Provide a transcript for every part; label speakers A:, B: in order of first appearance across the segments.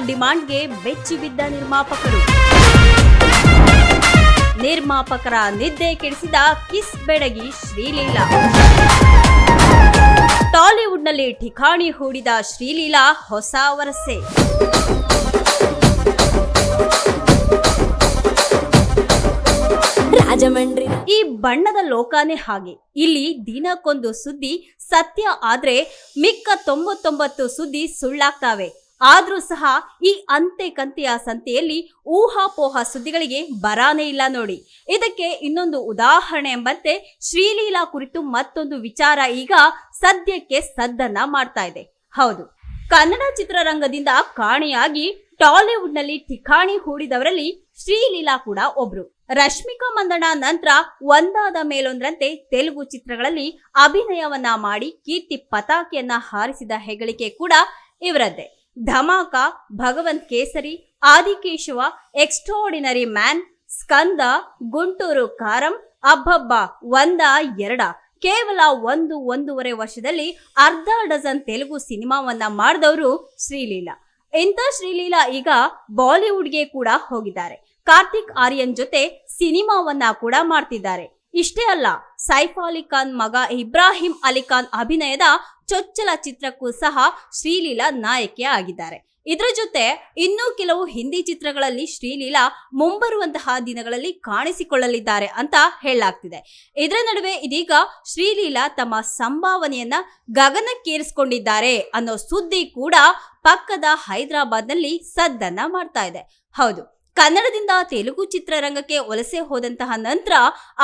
A: ಡಿಮಾಂಡ್ಗೆ ಬೆಚ್ಚಿ ಬಿದ್ದ ನಿರ್ಮಾಪಕರ ನಿದ್ದೆ ಕೆಡಿಸಿದ ಕಿಸ್ ಬೆಡಗಿ ಶ್ರೀಲೀಲಾ. ಟಾಲಿವುಡ್ನಲ್ಲಿ ಠಿಕಾಣಿ ಹೂಡಿದ ಶ್ರೀಲೀಲಾ ಹೊಸ ವರಸೆ. ಈ ಬಣ್ಣದ ಲೋಕನೇ ಹಾಗೆ. ಇಲ್ಲಿ ದಿನಕ್ಕೊಂದು ಸುದ್ದಿ ಸತ್ಯ ಆದ್ರೆ ಮಿಕ್ಕ 99 ಸುದ್ದಿ ಸುಳ್ಳಾಗ್ತಾವೆ. ಆದ್ರೂ ಸಹ ಈ ಅಂತೆ ಕಂತೆಯ ಸಂತೆಯಲ್ಲಿ ಊಹಾಪೋಹ ಸುದ್ದಿಗಳಿಗೆ ಬರಾನೇ ಇಲ್ಲ ನೋಡಿ. ಇದಕ್ಕೆ ಇನ್ನೊಂದು ಉದಾಹರಣೆ ಎಂಬಂತೆ ಶ್ರೀಲೀಲಾ ಕುರಿತು ಮತ್ತೊಂದು ವಿಚಾರ ಈಗ ಸದ್ಯಕ್ಕೆ ಸದ್ದನ್ನ ಮಾಡ್ತಾ ಇದೆ. ಹೌದು, ಕನ್ನಡ ಚಿತ್ರರಂಗದಿಂದ ಕಾಣೆಯಾಗಿ ಟಾಲಿವುಡ್ನಲ್ಲಿ ಠಿಕಾಣಿ ಹೂಡಿದವರಲ್ಲಿ ಶ್ರೀಲೀಲಾ ಕೂಡ ಒಬ್ರು. ರಶ್ಮಿಕಾ ಮಂದಣ್ಣ ನಂತರ ಒಂದಾದ ಮೇಲೊಂದರಂತೆ ತೆಲುಗು ಚಿತ್ರಗಳಲ್ಲಿ ಅಭಿನಯವನ್ನ ಮಾಡಿ ಕೀರ್ತಿ ಪತಾಕೆಯನ್ನ ಹಾರಿಸಿದ ಹೆಗ್ಗಳಿಕೆ ಕೂಡ ಇವರದ್ದೇ. ಧಮಾಕ, ಭಗವಂತ್ ಕೇಸರಿ, ಆದಿಕೇಶವ, ಎಕ್ಸ್ಟ್ರಾಆರ್ಡಿನರಿ ಮ್ಯಾನ್, ಸ್ಕಂದ, ಗುಂಟೂರು ಕಾರಂ, ಅಬ್ಬಬ್ಬ ಒಂದ ಎರಡ, ಕೇವಲ 1-1.5 ವರ್ಷದಲ್ಲಿ ಅರ್ಧ ಡಜನ್ ತೆಲುಗು ಸಿನಿಮಾವನ್ನ ಮಾಡಿದವರು ಶ್ರೀಲೀಲಾ. ಇಂಥ ಶ್ರೀಲೀಲಾ ಈಗ ಬಾಲಿವುಡ್ಗೆ ಕೂಡ ಹೋಗಿದ್ದಾರೆ. ಕಾರ್ತಿಕ್ ಆರ್ಯನ್ ಜೊತೆ ಸಿನಿಮಾವನ್ನ ಕೂಡ ಮಾಡ್ತಿದ್ದಾರೆ. ಇಷ್ಟೇ ಅಲ್ಲ, ಸೈಫ್ ಅಲಿ ಖಾನ್ ಮಗ ಇಬ್ರಾಹಿಂ ಅಲಿ ಖಾನ್ ಅಭಿನಯದ ಚೊಚ್ಚಲ ಚಿತ್ರಕ್ಕೂ ಸಹ ಶ್ರೀಲೀಲಾ ನಾಯಕಿ ಆಗಿದ್ದಾರೆ. ಇದರ ಜೊತೆ ಇನ್ನೂ ಕೆಲವು ಹಿಂದಿ ಚಿತ್ರಗಳಲ್ಲಿ ಶ್ರೀಲೀಲಾ ಮುಂಬರುವಂತಹ ದಿನಗಳಲ್ಲಿ ಕಾಣಿಸಿಕೊಳ್ಳಲಿದ್ದಾರೆ ಅಂತ ಹೇಳಲಾಗ್ತಿದೆ. ಇದರ ನಡುವೆ ಇದೀಗ ಶ್ರೀಲೀಲಾ ತಮ್ಮ ಸಂಭಾವನೆಯನ್ನ ಗಗನಕ್ಕೇರಿಸಿಕೊಂಡಿದ್ದಾರೆ ಅನ್ನೋ ಸುದ್ದಿ ಕೂಡ ಪಕ್ಕದ ಹೈದರಾಬಾದ್ನಲ್ಲಿ ಸದ್ದನ್ನ ಮಾಡ್ತಾ ಇದೆ. ಹೌದು, ಕನ್ನಡದಿಂದ ತೆಲುಗು ಚಿತ್ರರಂಗಕ್ಕೆ ವಲಸೆ ಹೋದಂತಹ ನಂತರ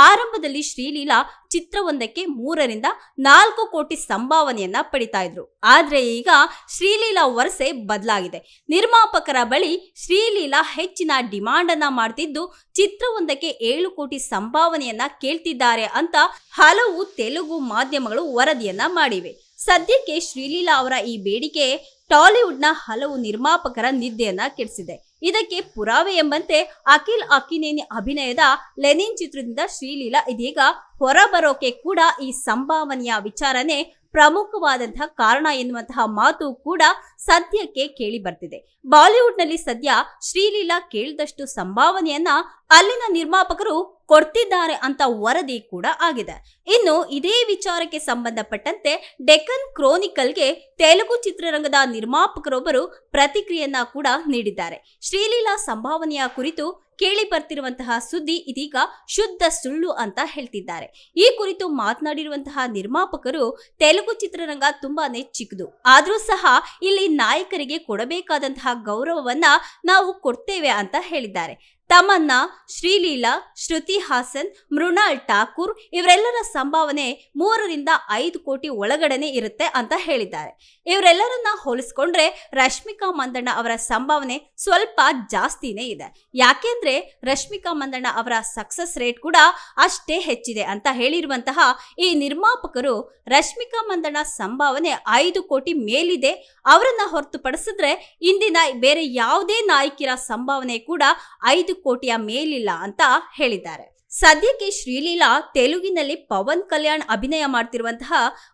A: ಆರಂಭದಲ್ಲಿ ಶ್ರೀಲೀಲಾ ಚಿತ್ರವೊಂದಕ್ಕೆ 3-4 ಕೋಟಿ ಸಂಭಾವನೆಯನ್ನ ಪಡಿತಾ ಇದ್ರು. ಆದ್ರೆ ಈಗ ಶ್ರೀಲೀಲಾ ವರಸೆ ಬದಲಾಗಿದೆ. ನಿರ್ಮಾಪಕರ ಬಳಿ ಶ್ರೀಲೀಲಾ ಹೆಚ್ಚಿನ ಡಿಮಾಂಡ್ ಅನ್ನ ಮಾಡ್ತಿದ್ದು ಚಿತ್ರವೊಂದಕ್ಕೆ 7 ಕೋಟಿ ಸಂಭಾವನೆಯನ್ನ ಕೇಳ್ತಿದ್ದಾರೆ ಅಂತ ಹಲವು ತೆಲುಗು ಮಾಧ್ಯಮಗಳು ವರದಿಯನ್ನ ಮಾಡಿವೆ. ಸದ್ಯಕ್ಕೆ ಶ್ರೀಲೀಲಾ ಅವರ ಈ ಬೇಡಿಕೆ ಟಾಲಿವುಡ್ನ ಹಲವು ನಿರ್ಮಾಪಕರ ನಿದ್ದೆಯನ್ನ ಕೆಡಿಸಿದೆ. ಇದಕ್ಕೆ ಪುರಾವೆ ಎಂಬಂತೆ ಅಖಿಲ್ ಅಕ್ಕಿನೇನಿ ಅಭಿನಯದ ಲೆನಿನ್ ಚಿತ್ರದಿಂದ ಶ್ರೀಲೀಲಾ ಇದೀಗ ಹೊರಬರೋಕೆ ಕೂಡ ಈ ಸಂಭಾವನೆಯ ವಿಚಾರನೆ ಪ್ರಮುಖವಾದಂತಹ ಕಾರಣ ಎನ್ನುವಂತಹ ಮಾತು ಕೂಡ ಸದ್ಯಕ್ಕೆ ಕೇಳಿ ಬರ್ತಿದೆ. ಬಾಲಿವುಡ್ನಲ್ಲಿ ಸದ್ಯ ಶ್ರೀಲೀಲಾ ಕೇಳಿದಷ್ಟು ಸಂಭಾವನೆಯನ್ನ ಅಲ್ಲಿನ ನಿರ್ಮಾಪಕರು ಕೊಡ್ತಿದ್ದಾರೆ ಅಂತ ವರದಿ ಕೂಡ ಆಗಿದೆ. ಇನ್ನು ಇದೇ ವಿಚಾರಕ್ಕೆ ಸಂಬಂಧಪಟ್ಟಂತೆ ಡೆಕ್ಕನ್ ಕ್ರೋನಿಕಲ್ಗೆ ತೆಲುಗು ಚಿತ್ರರಂಗದ ನಿರ್ಮಾಪಕರೊಬ್ಬರು ಪ್ರತಿಕ್ರಿಯೆಯನ್ನ ಕೂಡ ನೀಡಿದ್ದಾರೆ. ಶ್ರೀಲೀಲಾ ಸಂಭಾವನೆಯ ಕುರಿತು ಕೇಳಿ ಬರ್ತಿರುವಂತಹ ಸುದ್ದಿ ಇದೀಗ ಶುದ್ಧ ಸುಳ್ಳು ಅಂತ ಹೇಳ್ತಿದ್ದಾರೆ. ಈ ಕುರಿತು ಮಾತನಾಡಿರುವಂತಹ ನಿರ್ಮಾಪಕರು, ತೆಲುಗು ಚಿತ್ರರಂಗ ತುಂಬಾನೇ ಚಿಕ್ಕದು, ಆದ್ರೂ ಸಹ ಇಲ್ಲಿ ನಾಯಕರಿಗೆ ಕೊಡಬೇಕಾದಂತಹ ಗೌರವವನ್ನ ನಾವು ಕೊಡ್ತೇವೆ ಅಂತ ಹೇಳಿದ್ದಾರೆ. ತಮನ್ನಾ, ಶ್ರೀಲೀಲಾ, ಶ್ರುತಿ ಹಾಸನ್, ಮೃಣಾಲ್ ಠಾಕೂರ್ ಇವರೆಲ್ಲರ ಸಂಭಾವನೆ 3-5 ಕೋಟಿ ಒಳಗಡೆನೆ ಇರುತ್ತೆ ಅಂತ ಹೇಳಿದ್ದಾರೆ. ಇವರೆಲ್ಲರನ್ನ ಹೋಲಿಸ್ಕೊಂಡ್ರೆ ರಶ್ಮಿಕಾ ಮಂದಣ್ಣ ಅವರ ಸಂಭಾವನೆ ಸ್ವಲ್ಪ ಜಾಸ್ತಿನೇ ಇದೆ. ಯಾಕೆಂದ್ರೆ ರಶ್ಮಿಕಾ ಮಂದಣ್ಣ ಅವರ ಸಕ್ಸಸ್ ರೇಟ್ ಕೂಡ ಅಷ್ಟೇ ಹೆಚ್ಚಿದೆ ಅಂತ ಹೇಳಿರುವಂತಹ ಈ ನಿರ್ಮಾಪಕರು ರಶ್ಮಿಕಾ ಮಂದಣ್ಣ ಸಂಭಾವನೆ 5 ಕೋಟಿ ಮೇಲಿದೆ. ಅವರನ್ನ ಹೊರತುಪಡಿಸಿದ್ರೆ ಇಂದಿನ ಬೇರೆ ಯಾವುದೇ ನಾಯಕಿಯರ ಸಂಭಾವನೆ ಕೂಡ 5 ಕೋಟಿಯ ಮೇಲಿಲ್ಲ ಅಂತ ಹೇಳಿದ್ದಾರೆ. ಸದ್ಯಕ್ಕೆ ಶ್ರೀಲೀಲಾ ತೆಲುಗಿನಲ್ಲಿ ಪವನ್ ಕಲ್ಯಾಣ್ ಅಭಿನಯ ಮಾಡ್ತಿರುವಂತಹ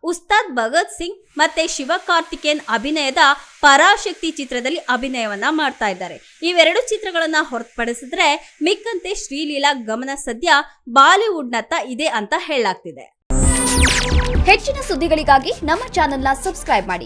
A: ಉಸ್ತಾದ್ ಭಗತ್ ಸಿಂಗ್ ಮತ್ತೆ ಶಿವಕಾರ್ತಿಕೇಯನ್ ಅಭಿನಯದ ಪರಾಶಕ್ತಿ ಚಿತ್ರದಲ್ಲಿ ಅಭಿನಯವನ್ನ ಮಾಡ್ತಾ ಇದ್ದಾರೆ. ಇವೆರಡು ಚಿತ್ರಗಳನ್ನ ಹೊರತುಪಡಿಸಿದ್ರೆ ಮಿಕ್ಕಂತೆ ಶ್ರೀಲೀಲಾ ಗಮನ ಸದ್ಯ ಬಾಲಿವುಡ್ನತ್ತ ಇದೆ ಅಂತ ಹೇಳಲಾಗ್ತಿದೆ.
B: ಹೆಚ್ಚಿನ ಸುದ್ದಿಗಳಿಗಾಗಿ ನಮ್ಮ ಚಾನೆಲ್ನ ಸಬ್ಸ್ಕ್ರೈಬ್ ಮಾಡಿ.